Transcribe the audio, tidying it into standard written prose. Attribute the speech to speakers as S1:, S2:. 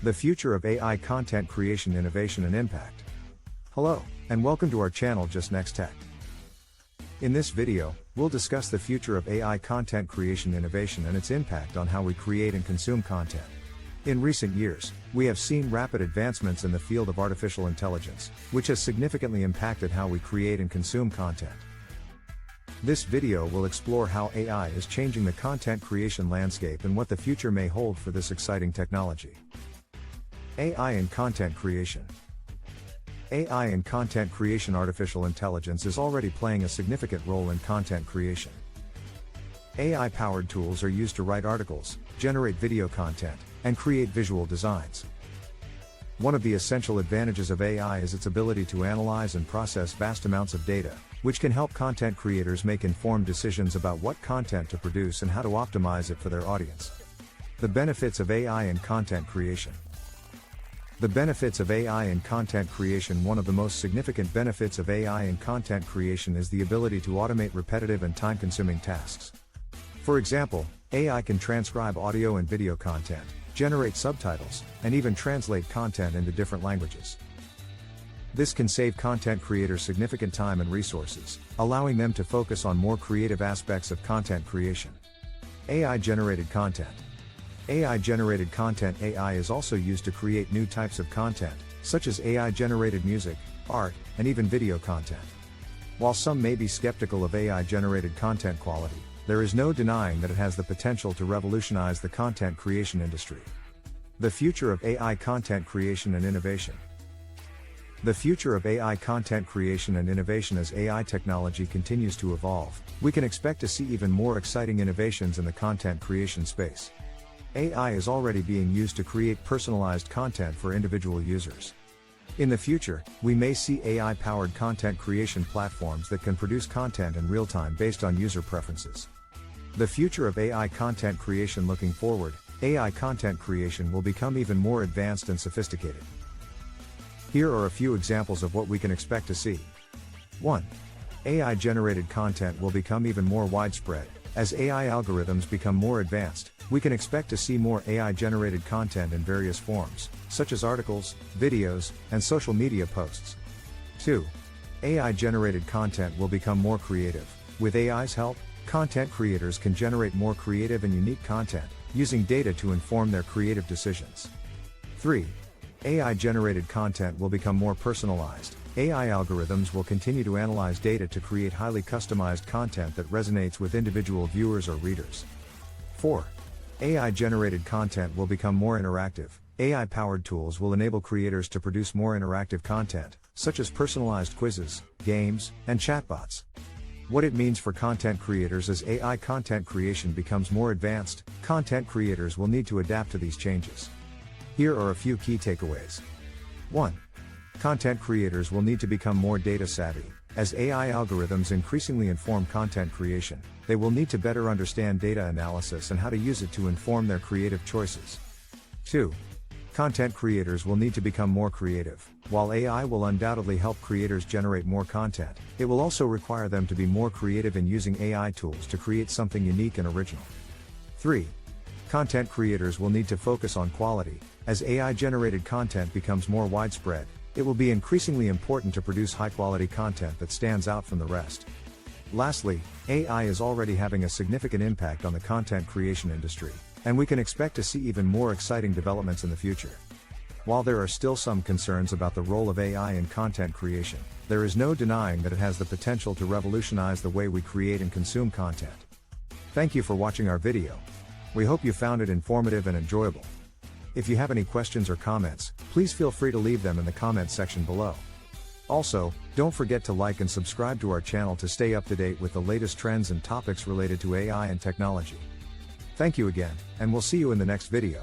S1: The future of AI content creation, innovation and impact. Hello, and welcome to our channel Just Next Tech. In this video, we'll discuss the future of AI content creation, innovation and its impact on how we create and consume content. In recent years, we have seen rapid advancements in the field of artificial intelligence, which has significantly impacted how we create and consume content. This video will explore how AI is changing the content creation landscape and what the future may hold for this exciting technology. AI in content creation. AI in content creation. Artificial intelligence is already playing a significant role in content creation. AI-powered tools are used to write articles, generate video content, and create visual designs. One of the essential advantages of AI is its ability to analyze and process vast amounts of data, which can help content creators make informed decisions about what content to produce and how to optimize it for their audience. The benefits of AI in content creation. The benefits of AI in content creation. One of the most significant benefits of AI in content creation is the ability to automate repetitive and time-consuming tasks. For example, AI can transcribe audio and video content, generate subtitles, and even translate content into different languages. This can save content creators significant time and resources, allowing them to focus on more creative aspects of content creation. AI-generated content. AI-generated content. AI is also used to create new types of content, such as AI-generated music, art, and even video content. While some may be skeptical of AI-generated content quality, there is no denying that it has the potential to revolutionize the content creation industry. The future of AI content creation and innovation. The future of AI content creation and innovation. As AI technology continues to evolve, we can expect to see even more exciting innovations in the content creation space. AI is already being used to create personalized content for individual users. In the future, we may see AI-powered content creation platforms that can produce content in real time based on user preferences. The future of AI content creation. Looking forward, AI content creation will become even more advanced and sophisticated. Here are a few examples of what we can expect to see. 1. AI-generated content will become even more widespread. As AI algorithms become more advanced, we can expect to see more AI-generated content in various forms, such as articles, videos, and social media posts. 2. AI-generated content will become more creative. With AI's help, content creators can generate more creative and unique content, using data to inform their creative decisions. 3. AI-generated content will become more personalized. AI algorithms will continue to analyze data to create highly customized content that resonates with individual viewers or readers. 4. AI-generated content will become more interactive. AI-powered tools will enable creators to produce more interactive content, such as personalized quizzes, games, and chatbots. What it means for content creators. As AI content creation becomes more advanced, content creators will need to adapt to these changes. Here are a few key takeaways. 1. Content creators will need to become more data savvy. As AI algorithms increasingly inform content creation, they will need to better understand data analysis and how to use it to inform their creative choices. 2. Content creators will need to become more creative. While AI will undoubtedly help creators generate more content, it will also require them to be more creative in using AI tools to create something unique and original. 3. Content creators will need to focus on quality. As AI-generated content becomes more widespread, it will be increasingly important to produce high-quality content that stands out from the rest. Lastly, AI is already having a significant impact on the content creation industry, and we can expect to see even more exciting developments in the future. While there are still some concerns about the role of AI in content creation, there is no denying that it has the potential to revolutionize the way we create and consume content. Thank you for watching our video. We hope you found it informative and enjoyable. If you have any questions or comments, please feel free to leave them in the comments section below. Also, don't forget to like and subscribe to our channel to stay up to date with the latest trends and topics related to AI and technology. Thank you again, and we'll see you in the next video.